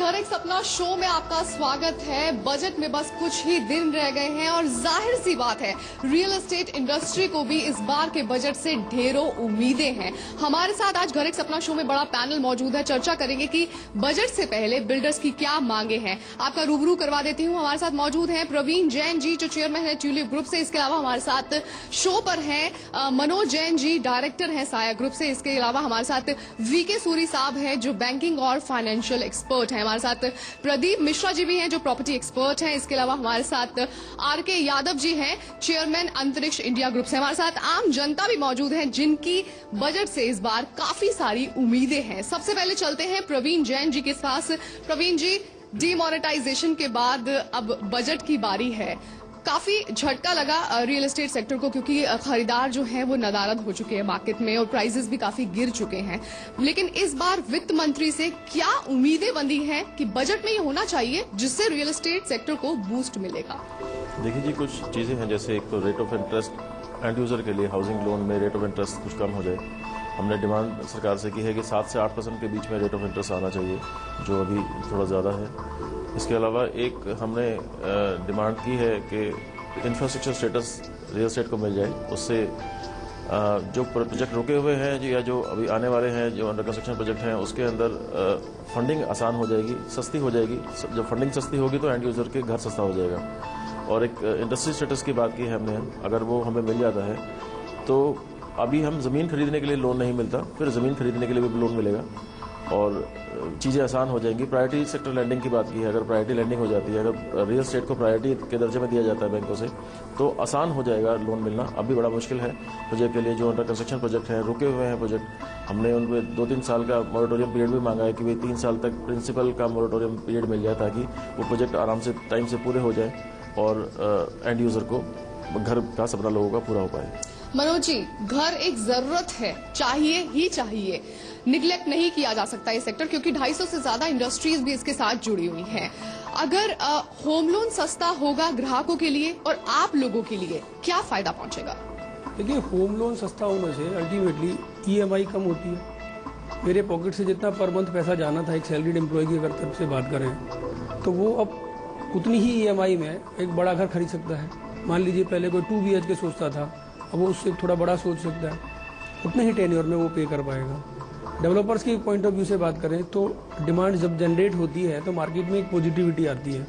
घर एक सपना शो में आपका स्वागत है। बजट में बस कुछ ही दिन रह गए हैं और जाहिर सी बात है रियल एस्टेट इंडस्ट्री को भी इस बार के बजट से ढेरों उम्मीदें हैं। हमारे साथ आज घर एक सपना शो में बड़ा पैनल मौजूद है। चर्चा करेंगे कि बजट से पहले बिल्डर्स की क्या मांगे हैं। आपका रूबरू करवा देती हूँ। हमारे साथ मौजूद हैं प्रवीण जैन जी, जो चेयरमैन है ट्यूलिप ग्रुप से। इसके अलावा हमारे साथ शो पर हैं मनोज जैन जी, डायरेक्टर हैं साया ग्रुप से। इसके अलावा हमारे साथ वीके सूरी साहब हैं, जो बैंकिंग और फाइनेंशियल एक्सपर्ट हैं। हमारे साथ प्रदीप मिश्रा जी भी हैं, जो प्रॉपर्टी एक्सपर्ट हैं। इसके अलावा हमारे साथ आरके यादव जी हैं, चेयरमैन अंतरिक्ष इंडिया ग्रुप से। हमारे साथ आम जनता भी मौजूद है, जिनकी बजट से इस बार काफी सारी उम्मीदें हैं। सबसे पहले चलते हैं प्रवीण जैन जी के पास। प्रवीण जी, डीमोनेटाइजेशन के बाद अब बजट की बारी है। काफी झटका लगा रियल एस्टेट सेक्टर को, क्योंकि खरीदार जो हैं वो नदारद हो चुके हैं मार्केट में और प्राइसेस भी काफी गिर चुके हैं। लेकिन इस बार वित्त मंत्री से क्या उम्मीदें बंधी हैं कि बजट में ये होना चाहिए जिससे रियल एस्टेट सेक्टर को बूस्ट मिलेगा? देखिए जी, कुछ चीजें हैं, जैसे एक तो rate of interest and user के लिए हाउसिंग लोन में रेट ऑफ इंटरेस्ट कुछ कम हो जाए। हमने डिमांड सरकार से की है कि 7 से 8% के बीच में रेट ऑफ इंटरेस्ट आना चाहिए, जो अभी थोड़ा ज़्यादा है। इसके अलावा एक हमने डिमांड की है कि इंफ्रास्ट्रक्चर स्टेटस रियल एस्टेट को मिल जाए। उससे जो प्रोजेक्ट रुके हुए हैं या जो अभी आने वाले हैं, जो अंडर कंस्ट्रक्शन प्रोजेक्ट हैं, उसके अंदर फंडिंग आसान हो जाएगी, सस्ती हो जाएगी। जब फंडिंग सस्ती होगी तो एंड यूज़र के घर सस्ता हो जाएगा। और एक इंडस्ट्री स्टेटस की बात की है हमने, अगर वो हमें मिल जाता है तो अभी हम ज़मीन खरीदने के लिए लोन नहीं मिलता, फिर ज़मीन खरीदने के लिए भी लोन मिलेगा और चीज़ें आसान हो जाएंगी। प्रायोरिटी सेक्टर लैंडिंग की बात की है, अगर प्रायोरिटी लैंडिंग हो जाती है, अगर रियल एस्टेट को प्रायोरिटी के दर्जे में दिया जाता है बैंकों से, तो आसान हो जाएगा लोन मिलना। अभी बड़ा मुश्किल है प्रोजेक्ट के लिए। जो अंडर कंस्ट्रक्शन प्रोजेक्ट हैं, रुके हुए हैं प्रोजेक्ट, हमने उनमें 2-3 साल का मोरेटोरियम पीरियड भी मांगा है कि भाई 3 साल तक प्रिंसिपल का मोरेटोरियम पीरियड मिल जाए, ताकि वो प्रोजेक्ट आराम से टाइम से पूरे हो जाए और एंड यूज़र को घर का सपना लोगों का पूरा हो पाए। मनोज जी, घर एक जरूरत है, चाहिए ही चाहिए, निगलेक्ट नहीं किया जा सकता ये सेक्टर, क्योंकि 250 से ज्यादा इंडस्ट्रीज भी इसके साथ जुड़ी हुई हैं। अगर होम लोन सस्ता होगा ग्राहकों के लिए और आप लोगों के लिए, क्या फायदा पहुंचेगा? देखिए, होम लोन सस्ता होने से अल्टीमेटली ईएमआई कम होती है। मेरे पॉकेट से जितना पर मंथ पैसा जाना था एक सैलरीड एम्प्लॉय की अगर तरफ से बात करें, तो वो अब उतनी ही ईएमआई में एक बड़ा घर खरीद सकता है। मान लीजिए पहले कोई 2 BHK सोचता था, अब वो उससे थोड़ा बड़ा सोच सकता है, उतने ही टेन्योर में वो पे कर पाएगा। डेवलपर्स की पॉइंट ऑफ व्यू से बात करें तो डिमांड जब जनरेट होती है तो मार्केट में एक पॉजिटिविटी आती है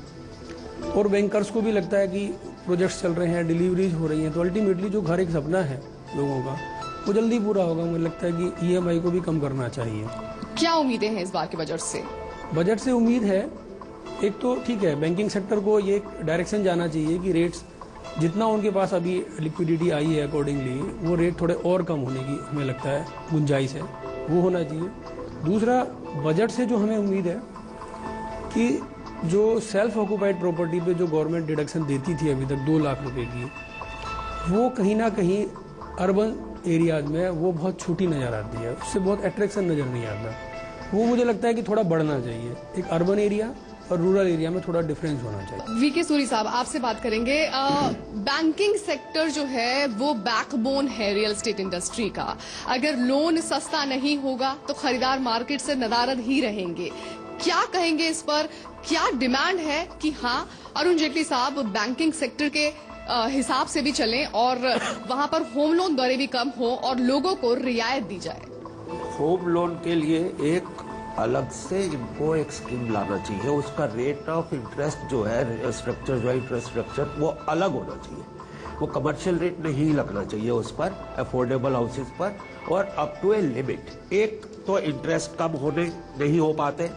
और बैंकर्स को भी लगता है कि प्रोजेक्ट्स चल रहे हैं, डिलीवरीज हो रही हैं, तो अल्टीमेटली जो घर एक सपना है लोगों का, वो जल्दी पूरा होगा। मुझे लगता है कि ईएमआई को भी कम करना चाहिए। क्या उम्मीदें हैं इस बार के बजट से? बजट से उम्मीद है, एक तो ठीक है, बैंकिंग सेक्टर को ये डायरेक्शन जाना चाहिए कि रेट्स जितना उनके पास अभी लिक्विडिटी आई है अकॉर्डिंगली, वो रेट थोड़े और कम होने की हमें लगता है गुंजाइश है, वो होना चाहिए। दूसरा, बजट से जो हमें उम्मीद है कि जो सेल्फ ऑक्यूपाइड प्रॉपर्टी पे जो गवर्नमेंट डिडक्शन देती थी अभी तक 2 लाख रुपए की, वो कहीं ना कहीं अर्बन एरियाज में वो बहुत छोटी नज़र आती है, उससे बहुत अट्रैक्शन नज़र नहीं आता। वो मुझे लगता है कि थोड़ा बढ़ना चाहिए। एक अर्बन एरिया और रूरल एरिया में थोड़ा डिफरेंस होना चाहिए। वीके सूरी साहब, आपसे बात करेंगे। बैंकिंग सेक्टर जो है वो बैकबोन है रियल एस्टेट इंडस्ट्री का। अगर लोन सस्ता नहीं होगा तो खरीदार मार्केट से नदारद ही रहेंगे। क्या कहेंगे इस पर? क्या डिमांड है कि हाँ, अरुण जेटली साहब बैंकिंग सेक्टर के हिसाब से भी चलें और वहां पर होम लोन दरें भी कम हो और लोगों को रियायत दी जाए? होम लोन के लिए एक अलग से इनको एक स्कीम लाना चाहिए। उसका रेट ऑफ इंटरेस्ट जो है, स्ट्रक्चर जो है, इंटरेस्ट स्ट्रक्चर, वो अलग होना चाहिए। वो कमर्शियल रेट नहीं लगना चाहिए उस पर, अफोर्डेबल हाउसेज पर, और अप टू ए लिमिट। एक तो इंटरेस्ट कम होने नहीं हो पाते।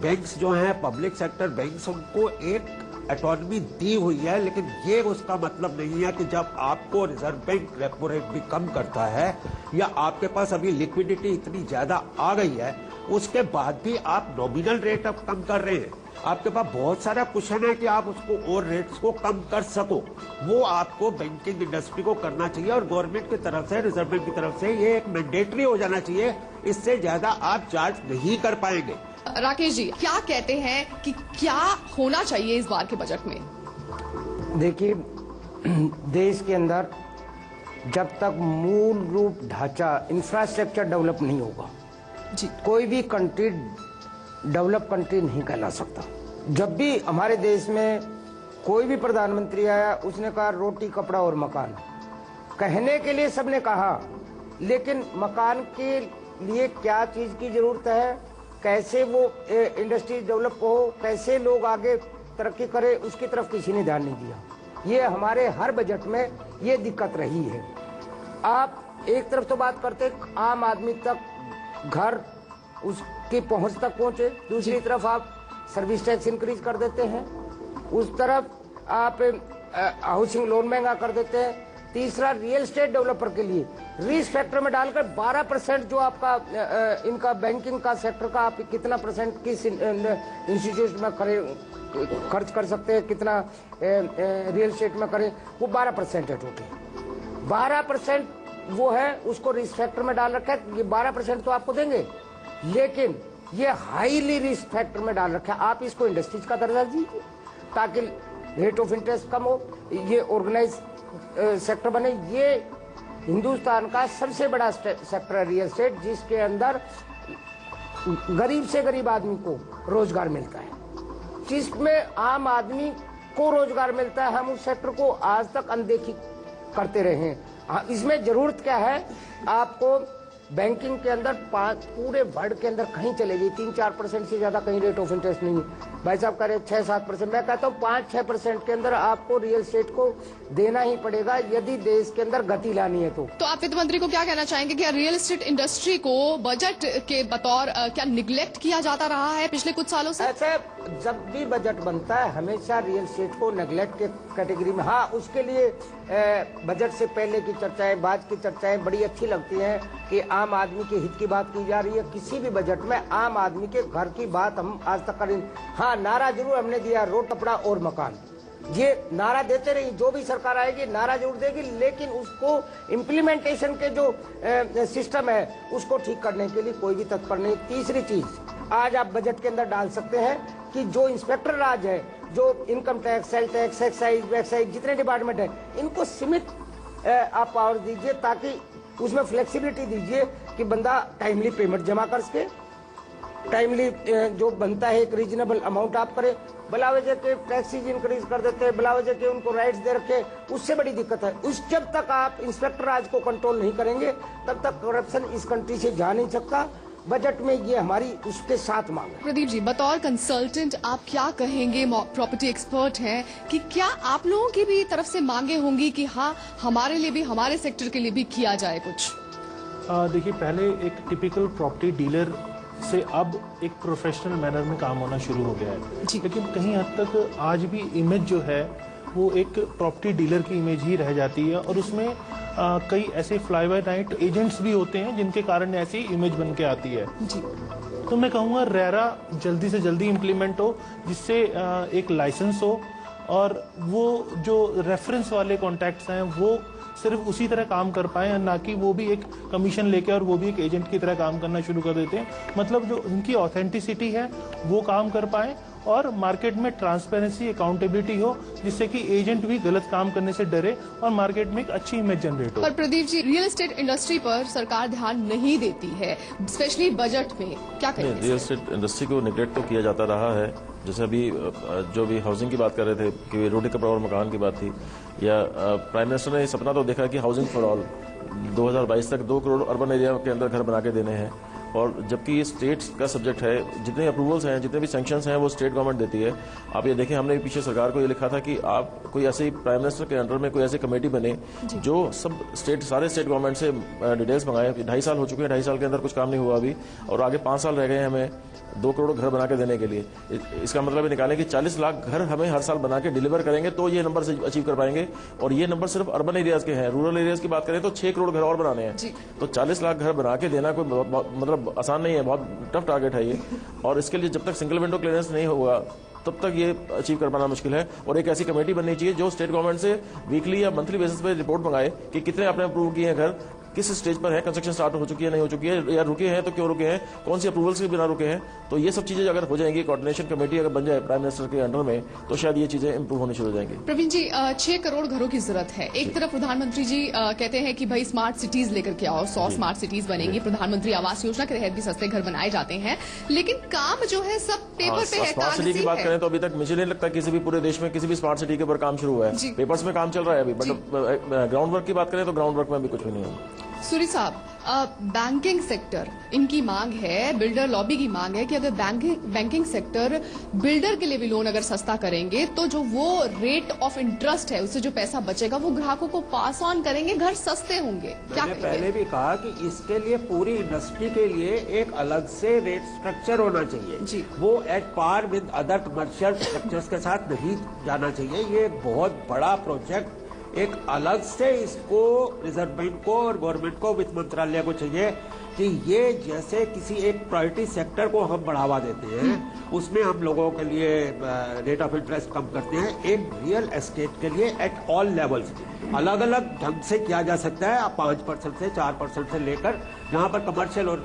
बैंक्स जो हैं, पब्लिक सेक्टर बैंक्स, उनको एक ऑटोनॉमी दी हुई है, लेकिन ये उसका मतलब नहीं है कि जब आपको रिजर्व बैंक रेपो रेट भी कम करता है या आपके पास अभी लिक्विडिटी इतनी ज्यादा आ गई है, उसके बाद भी आप नॉमिनल रेट अब कम कर रहे हैं। आपके पास बहुत सारा कुशन है कि आप उसको और रेट्स को कम कर सको। वो आपको बैंकिंग इंडस्ट्री को करना चाहिए और गवर्नमेंट की तरफ से, रिजर्व बैंक की तरफ से ये एक मैंडेटरी हो जाना चाहिए। इससे ज्यादा आप चार्ज नहीं कर पाएंगे। राकेश जी, क्या कहते हैं कि क्या होना चाहिए इस बार के बजट में? देखिए, देश के अंदर जब तक मूल रूप ढांचा इंफ्रास्ट्रक्चर डेवलप नहीं होगा जी, कोई भी कंट्री डेवलप कंट्री नहीं कहला सकता। जब भी हमारे देश में कोई भी प्रधानमंत्री आया उसने कहा रोटी कपड़ा और मकान। कहने के लिए सबने कहा, लेकिन मकान के लिए क्या चीज की जरूरत है, कैसे वो इंडस्ट्री डेवलप हो, कैसे लोग आगे तरक्की करें, उसकी तरफ किसी ने ध्यान नहीं दिया। ये हमारे हर बजट में ये दिक्कत रही है। आप एक तरफ तो बात करते आम आदमी तक घर उसकी पहुंच तक पहुंचे, दूसरी तरफ आप सर्विस टैक्स इंक्रीज कर देते हैं, उस तरफ आप हाउसिंग लोन महंगा कर देते हैं, तीसरा रियल एस्टेट डेवलपर के लिए रिस्क फैक्टर में डालकर 12% जो आपका इनका बैंकिंग का सेक्टर का आप कितना परसेंट किस इंस्टीट्यूट में खर्च कर सकते हैं, कितना रियल एस्टेट में करें, वो 12% है टोटल। 12% वो है, उसको रिस्क फैक्टर में डाल रखा है। ये 12% तो आपको देंगे, लेकिन ये हाईली रिस्क फैक्टर में डाल रखा है। आप इसको इंडस्ट्रीज का दर्जा दीजिए ताकि रेट ऑफ इंटरेस्ट कम हो, ये ऑर्गेनाइज सेक्टर बने। ये हिंदुस्तान का सबसे बड़ा सेक्टर है रियल एस्टेट, जिसके अंदर गरीब से गरीब आदमी को रोजगार मिलता है, जिसमें आम आदमी को रोजगार मिलता है। हम उस सेक्टर को आज तक अनदेखी करते रहे हैं। इसमें जरूरत क्या है, आपको बैंकिंग के अंदर पूरे वर्ल्ड के अंदर कहीं चले गई 3-4% से ज्यादा कहीं रेट ऑफ इंटरेस्ट नहीं है। भाई साहब कह रहे 6-7%, मैं कहता हूँ 5-6% के अंदर आपको रियल एस्टेट को देना ही पड़ेगा यदि देश के अंदर गति लानी है। तो आप वित्त मंत्री को क्या कहना चाहेंगे कि रियल एस्टेट इंडस्ट्री को बजट के बतौर क्या निगलेक्ट किया जाता रहा है पिछले कुछ सालों से? ऐसे जब भी बजट बनता है हमेशा रियल एस्टेट को नेगलेक्ट के कैटेगरी में, हाँ उसके लिए बजट से पहले की चर्चाएं, बाद की चर्चाएं बड़ी अच्छी लगती हैं कि आम आदमी के हित की बात की जा रही है। किसी भी बजट में आम आदमी के घर की बात हम आज तक करें। हाँ नारा जरूर हमने दिया, रोड कपड़ा और मकान, ये नारा देते रही, जो भी सरकार आएगी नारा जरूर देगी, लेकिन उसको इम्प्लीमेंटेशन के जो सिस्टम है उसको ठीक करने के लिए कोई भी तत्पर नहीं। तीसरी चीज आज आप बजट के अंदर डाल सकते हैं कि जो इंस्पेक्टर राज है, जो income tax, sale tax, excise जितने डिपार्टमेंट है, इनको सीमित आप पावर दीजिए, ताकि उसमें फ्लेक्सिबिलिटी दीजिए कि बंदा टाइमली पेमेंट जमा कर सके, टाइमली जो बनता है एक रीजनेबल अमाउंट आप करें। बिला वजह के टैक्सेज इंक्रीज कर देते हैं, बिला वजह के उनको राइट्स दे रखे, उससे बड़ी दिक्कत है। उस जब तक आप इंस्पेक्टर राज को कंट्रोल नहीं करेंगे तब तक करप्शन इस कंट्री से जा नहीं सकता। बजट में ये हमारी उसके साथ मांग है। प्रदीप जी, बतौर कंसल्टेंट आप क्या कहेंगे, प्रॉपर्टी एक्सपर्ट हैं, कि क्या आप लोगों की भी तरफ से मांगे होंगी कि हाँ हमारे लिए भी, हमारे सेक्टर के लिए भी किया जाए कुछ? देखिए, पहले एक टिपिकल प्रॉपर्टी डीलर से अब एक प्रोफेशनल मैनर में काम होना शुरू हो गया है, लेकिन कहीं हद तक आज भी इमेज जो है वो एक प्रॉपर्टी डीलर की इमेज ही रह जाती है, और उसमें कई ऐसे फ्लाई बाय नाइट एजेंट्स भी होते हैं जिनके कारण ऐसी इमेज बन के आती है जी। तो मैं कहूँगा रेरा जल्दी से जल्दी इम्प्लीमेंट हो, जिससे एक लाइसेंस हो, और वो जो रेफरेंस वाले कॉन्टैक्ट्स हैं वो सिर्फ उसी तरह काम कर पाए, ना कि वो भी एक कमीशन लेके और वो भी एक एजेंट की तरह काम करना शुरू कर देते हैं। मतलब जो उनकी ऑथेंटिसिटी है वो काम कर पाए, और मार्केट में ट्रांसपेरेंसी, अकाउंटेबिलिटी हो, जिससे कि एजेंट भी गलत काम करने से डरे और मार्केट में एक अच्छी इमेज जनरेट हो। पर Pradeep ji, real estate industry पर सरकार ध्यान नहीं देती है, स्पेशली बजट में, क्या करें? रियल एस्टेट इंडस्ट्री को निगलेक्ट तो किया जाता रहा है। जैसे अभी जो भी हाउसिंग की बात कर रहे थे कि रोटी कपड़ा और मकान की बात थी, या प्राइम मिनिस्टर ने सपना तो देखा कि हाउसिंग फॉर ऑल 2022 तक 2 करोड़ अर्बन एरिया के अंदर घर बना के देने हैं, और जबकि ये स्टेट्स का सब्जेक्ट है, जितने अप्रूवल्स हैं, जितने भी सैंक्शंस हैं वो स्टेट गवर्नमेंट देती है। आप ये देखें, हमने पीछे सरकार को ये लिखा था कि आप कोई ऐसी प्राइम मिनिस्टर के अंडर में कोई ऐसी कमेटी बने जो सब सारे स्टेट गवर्नमेंट से डिटेल्स मंगाए। 2.5 साल हो चुके हैं, 2.5 साल के अंदर कुछ काम नहीं हुआ अभी, और आगे 5 साल रह गए हैं हमें 2 करोड़ घर बना के देने के लिए। इसका मतलब निकालें कि 40 लाख घर हमें हर साल बना के डिलीवर करेंगे तो ये नंबर से अचीव कर पाएंगे, और ये नंबर सिर्फ अर्बन एरियाज के हैं। रूरल एरियाज की बात करें तो 6 करोड़ घर और बनाने हैं। तो 40 लाख घर बना के देना कोई मतलब आसान नहीं है, बहुत टफ टारगेट है ये, और इसके लिए जब तक सिंगल विंडो क्लियरेंस नहीं होगा तब तक ये अचीव कर पाना मुश्किल है। और एक ऐसी कमेटी बननी चाहिए जो स्टेट गवर्नमेंट से वीकली या मंथली बेसिस पे रिपोर्ट मंगाए कि कितने आपने अप्रूव किए हैं घर, किस स्टेज पर है, कंस्ट्रक्शन स्टार्ट हो चुकी है, नहीं हो चुकी है, या रुके हैं तो क्यों रुके हैं, कौन सी अप्रूवल्स के बिना रुके हैं। तो ये सब चीजें अगर हो जाएंगी, कोऑर्डिनेशन कमेटी अगर बन जाए प्राइम मिनिस्टर के अंडर में, तो शायद ये चीजें इंप्रूव होनी शुरू हो जाएंगी। प्रवीण जी, 6 करोड़ घरों की जरूरत है। एक तरफ प्रधानमंत्री जी कहते हैं कि भाई स्मार्ट सिटीज लेकर के आओ, 100 स्मार्ट सिटीज बनेंगी, प्रधानमंत्री आवास योजना के तहत भी सस्ते घर बनाए जाते हैं, लेकिन काम जो है सब पेपर पे है, स्मार्ट सिटी की बात करें तो अभी तक मुझे नहीं लगता किसी भी पूरे देश में किसी भी स्मार्ट सिटी के ऊपर काम शुरू हुआ है। पेपर्स में काम चल रहा है अभी, बट ग्राउंड वर्क की बात करें तो ग्राउंड वर्क में भी कुछ भी नहीं है। सूरी साहब, बैंकिंग सेक्टर, इनकी मांग है, बिल्डर लॉबी की मांग है कि अगर बैंकिंग सेक्टर बिल्डर के लिए भी लोन अगर सस्ता करेंगे तो जो वो रेट ऑफ इंटरेस्ट है उससे जो पैसा बचेगा वो ग्राहकों को पास ऑन करेंगे, घर सस्ते होंगे। क्या मैंने पहले भी कहा कि इसके लिए पूरी इंडस्ट्री के लिए एक अलग से रेट स्ट्रक्चर होना चाहिए जी। वो at par with other commercial structures के साथ नहीं जाना चाहिए। ये एक बहुत बड़ा प्रोजेक्ट, एक अलग से इसको रिजर्व बैंक को और गवर्नमेंट को, वित्त मंत्रालय को चाहिए कि ये जैसे किसी एक प्रायोरिटी सेक्टर को हम बढ़ावा देते हैं, उसमें हम लोगों के लिए रेट ऑफ इंटरेस्ट कम करते हैं, एक रियल एस्टेट के लिए एट ऑल लेवल्स अलग अलग ढंग से किया जा सकता है। 5% से 4% से लेकर जहां पर कमर्शियल और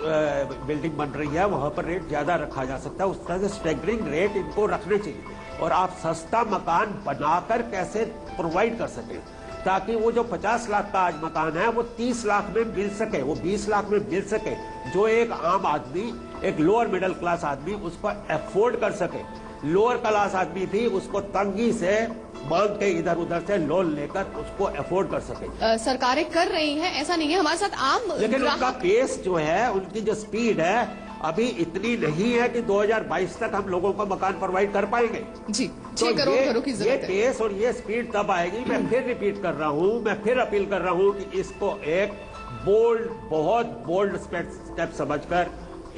बिल्डिंग बन रही है वहां पर रेट ज्यादा रखा जा सकता है। उस तरह से स्टैगरिंग रेट इनको रखने चाहिए और आप सस्ता मकान बनाकर कैसे प्रोवाइड कर सकें ताकि वो जो 50 लाख का आज मकान है वो 30 लाख में मिल सके, वो 20 लाख में मिल सके, जो एक आम आदमी, एक लोअर मिडिल क्लास आदमी उसको अफोर्ड कर सके। लोअर क्लास आदमी भी उसको तंगी से मांग के इधर उधर से लोन लेकर उसको अफोर्ड कर सके। सरकारें कर रही हैं, ऐसा नहीं है, हमारे साथ आम लेकिन उनका पेस जो है, उनकी जो स्पीड है अभी इतनी नहीं है कि 2022 तक हम लोगों को मकान प्रोवाइड कर पाएंगे। जी, 6 करोड़ घरों की जरूरत है। ये पेस और ये स्पीड तब आएगी। मैं फिर रिपीट कर रहा हूँ, मैं फिर अपील कर रहा हूँ कि इसको एक बोल्ड, बहुत बोल्ड स्टेप समझकर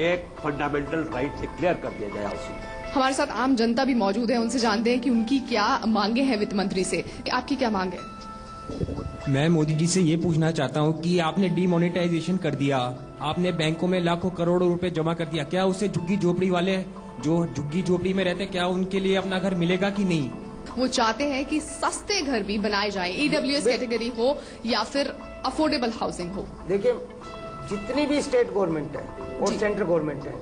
एक फंडामेंटल राइट डिक्लेयर कर दिया गया उसी। हमारे साथ आम जनता भी मौजूद है, उनसे जानते हैं कि उनकी क्या मांगे हैं वित्त मंत्री से। आपकी क्या मांग है? मैं मोदी जी से ये पूछना चाहता हूँ कि आपने डीमोनेटाइजेशन कर दिया, आपने बैंकों में लाखों करोड़ों रुपए जमा कर दिया, क्या उससे झुग्गी झोपड़ी वाले जो झुग्गी झोपड़ी में रहते हैं क्या उनके लिए अपना घर मिलेगा कि नहीं? वो चाहते हैं कि सस्ते घर भी बनाए जाएं, ईडब्ल्यूएस कैटेगरी हो या फिर अफोर्डेबल हाउसिंग हो। देखिए, जितनी भी स्टेट गवर्नमेंट है और सेंट्रल गवर्नमेंट है,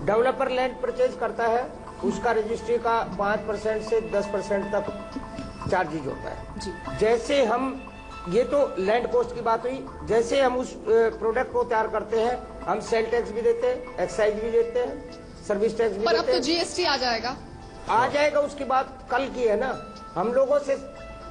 डेवलपर लैंड परचेज करता है, उसका रजिस्ट्री का 5% से 10% तक चार्जेज होता है जी। जैसे हम, ये तो लैंड कॉस्ट की बात हुई, जैसे हम उस प्रोडक्ट को तैयार करते हैं हम सेल टैक्स भी देते हैं, एक्साइज भी देते हैं, सर्विस टैक्स भी पर देते अब तो हैं। जीएसटी आ जाएगा। आ जाएगा, उसकी बात कल की है ना। हम लोगों से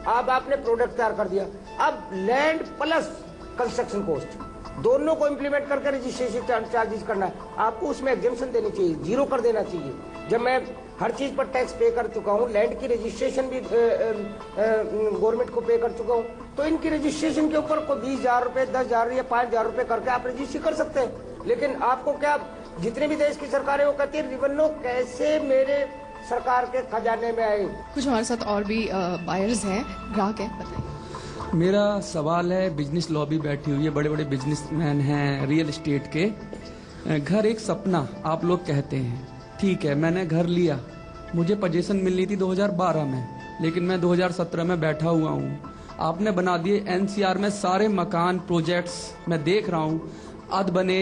अब आपने प्रोडक्ट तैयार कर दिया, अब लैंड प्लस कंस्ट्रक्शन कॉस्ट दोनों को इम्प्लीमेंट करके रजिस्ट्रेशन चार्जेस करना है। आपको उसमें एग्जेम्पशन देनी चाहिए, 0 कर देना चाहिए। जब मैं हर चीज पर टैक्स पे कर चुका हूँ, लैंड की रजिस्ट्रेशन भी गवर्नमेंट को पे कर चुका हूँ, तो इनकी रजिस्ट्रेशन के ऊपर को 20,000 रुपए, 10,000 या 5,000 रुपए करके आप रजिस्ट्री कर सकते हैं। लेकिन आपको क्या, जितने भी देश की सरकारें वो कहती है रिवेन्यू कैसे मेरे सरकार के खजाने में आए। कुछ हमारे साथ और भी बायर्स हैं, ग्राहक हैं, बताइए। मेरा सवाल है, बिजनेस लॉबी बैठी हुई है, बड़े बड़े बिजनेसमैन हैं रियल एस्टेट के। घर एक सपना आप लोग कहते हैं, ठीक है, मैंने घर लिया, मुझे पोजीशन मिलनी थी 2012 में, लेकिन मैं 2017 में बैठा हुआ हूँ। आपने बना दिए एनसीआर में सारे मकान प्रोजेक्ट्स, मैं देख रहा हूँ अध बने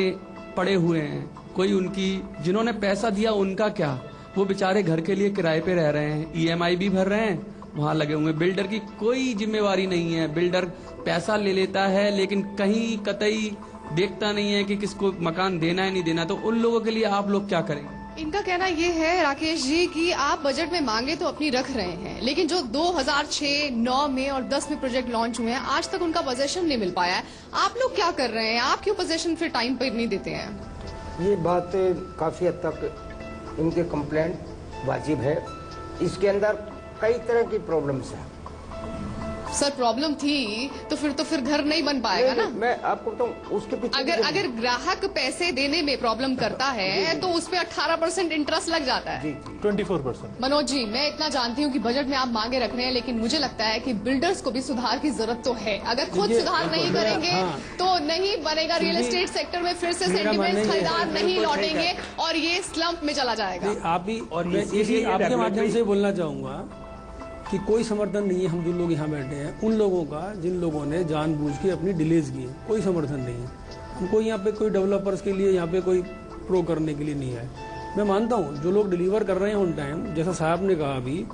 पड़े हुए हैं। कोई उनकी, जिन्होंने पैसा दिया उनका क्या, वो बेचारे घर के लिए किराए पे रह रहे हैं, ईएमआई भी भर रहे हैं, वहां लगे हुए। बिल्डर की कोई जिम्मेवारी नहीं है, बिल्डर पैसा ले लेता है लेकिन कहीं कतई देखता नहीं है कि किसको मकान देना है नहीं देना। तो उन लोगों के लिए आप लोग क्या करेंगे? इनका कहना ये है राकेश जी कि आप बजट में मांगे तो अपनी रख रहे हैं, लेकिन जो 2006, 9 में और 10 में प्रोजेक्ट लॉन्च हुए हैं, आज तक उनका पोजीशन नहीं मिल पाया है। आप लोग क्या कर रहे हैं? आप क्यों पोजीशन फिर टाइम पर नहीं देते हैं? ये बात काफी हद तक इनके कंप्लेंट वाजिब है। इसके अंदर कई तरह की प्रॉब्लम्स हैं। सर, प्रॉब्लम थी तो फिर घर नहीं बन पाएगा ना। मैं आपको बताऊं, उसके पीछे अगर ग्राहक पैसे देने में प्रॉब्लम करता है तो उस पे 18% इंटरेस्ट लग जाता है। 24%। मनोज जी, मैं इतना जानती हूँ कि बजट में आप मांगे रख रहे हैं, लेकिन मुझे लगता है कि बिल्डर्स को भी सुधार की जरूरत तो है। अगर खुद सुधार नहीं करेंगे तो नहीं बनेगा। रियल एस्टेट सेक्टर में फिर से सेंटिमेंट्स खरीदार नहीं लौटेंगे और ये स्लम्प में चला जाएगा। आप भी, और मैं इसी आपके माध्यम से बोलना चाहूंगा कि कोई समर्थन नहीं है हम जो लोग यहाँ बैठे हैं उन लोगों का जिन लोगों ने जानबूझ के अपनी डिलेज की है, कोई समर्थन नहीं है। हमको यहाँ पे कोई डेवलपर्स के लिए यहाँ पे कोई प्रो करने के लिए नहीं है। मैं मानता हूँ जो लोग डिलीवर कर रहे हैं ऑन टाइम, जैसा साहब ने कहा अभी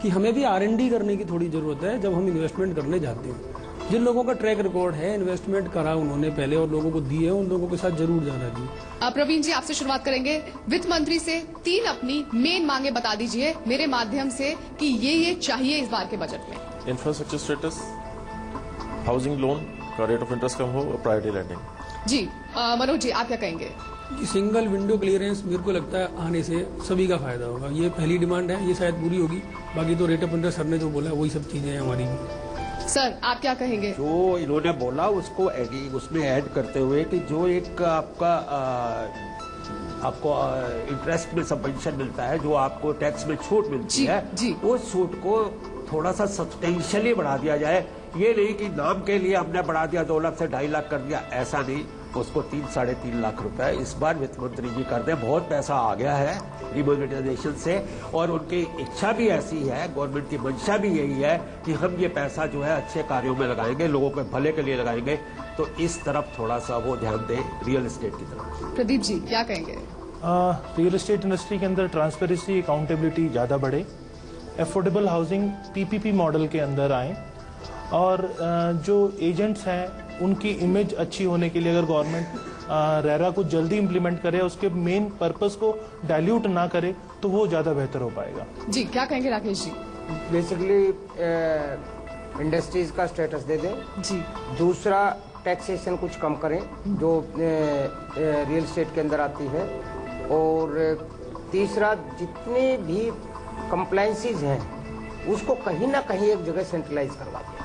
कि हमें भी R&D करने की थोड़ी जरूरत है जब हम इन्वेस्टमेंट करने जाते हैं। जिन लोगों का ट्रैक रिकॉर्ड है, इन्वेस्टमेंट करा उन्होंने पहले और लोगों को दिए, उन लोगों के साथ जरूर जाना चाहिए। प्रवीण जी, आपसे शुरुआत करेंगे। वित्त मंत्री से 3 अपनी मेन मांगे बता दीजिए मेरे माध्यम से कि ये चाहिए इस बार के बजट में। इंफ्रास्ट्रक्चर स्टेटस, हाउसिंग लोन का रेट ऑफ इंटरेस्ट कम हो और प्रायोरिटी लैंडिंग। जी मनोज जी, आप क्या कहेंगे? सिंगल विंडो क्लियरेंस मेरे को लगता है आने से सभी का फायदा होगा। ये पहली डिमांड है, ये शायद पूरी होगी। बाकी तो रेट ऑफ इंटरेस्ट सर ने जो बोला वही सब चीजें हैं हमारी भी। सर, आप क्या कहेंगे? जो इन्होंने बोला उसको उसमें ऐड करते हुए कि जो एक आपको इंटरेस्ट में सबवेंशन मिलता है, जो आपको टैक्स में छूट मिलती है, उस छूट को थोड़ा सा सब्सटेंशियली बढ़ा दिया जाए। ये नहीं कि नाम के लिए हमने बढ़ा दिया 2 लाख से 2.5 लाख कर दिया, ऐसा नहीं। उसको 3-3.5 लाख रुपए इस बार वित्त मंत्री जी कर दें। बहुत पैसा आ गया है डिमोनेटाइजेशन से और उनकी इच्छा भी ऐसी है, गवर्नमेंट की मंशा भी यही है कि हम ये पैसा जो है अच्छे कार्यों में लगाएंगे, लोगों के भले के लिए लगाएंगे। तो इस तरफ थोड़ा सा वो ध्यान दें, रियल एस्टेट की तरफ। प्रदीप जी, क्या कहेंगे? रियल एस्टेट इंडस्ट्री के अंदर ट्रांसपेरेंसी, अकाउंटेबिलिटी ज़्यादा बढ़े, अफोर्डेबल हाउसिंग PPP मॉडल के अंदर आए और जो एजेंट्स हैं उनकी इमेज अच्छी होने के लिए अगर गवर्नमेंट रेरा को जल्दी इंप्लीमेंट करे, उसके मेन पर्पस को डाइल्यूट ना करे, तो वो ज़्यादा बेहतर हो पाएगा। जी, क्या कहेंगे राकेश जी? बेसिकली इंडस्ट्रीज का स्टेटस दे दें जी। दूसरा, टैक्सेशन कुछ कम करें जो रियल एस्टेट के अंदर आती है। और तीसरा, जितनी भी कंप्लायंसेस हैं उसको कहीं ना कहीं एक जगह सेंट्रलाइज करवा दें।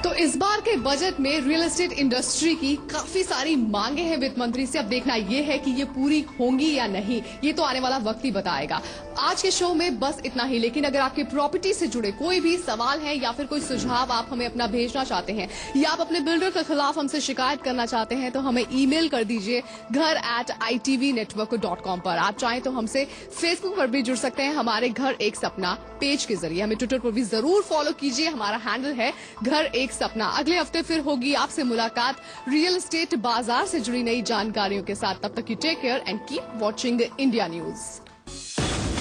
तो इस बार के बजट में रियल एस्टेट इंडस्ट्री की काफी सारी मांगे हैं वित्त मंत्री से। अब देखना यह है कि ये पूरी होंगी या नहीं, ये तो आने वाला वक्त ही बताएगा। आज के शो में बस इतना ही, लेकिन अगर आपके प्रॉपर्टी से जुड़े कोई भी सवाल है या फिर कोई सुझाव आप हमें अपना भेजना चाहते हैं या आप अपने बिल्डर के खिलाफ हमसे शिकायत करना चाहते हैं तो हमें ईमेल कर दीजिए घर@itvnetwork.com पर। आप चाहें तो हमसे फेसबुक पर भी जुड़ सकते हैं हमारे घर एक सपना पेज के जरिए। हमें ट्विटर पर भी जरूर फॉलो कीजिए, हमारा हैंडल है घर एक सपना। अगले हफ्ते फिर होगी आपसे मुलाकात रियल एस्टेट बाजार से जुड़ी नई जानकारियों के साथ। तब तक की take care and keep watching India news.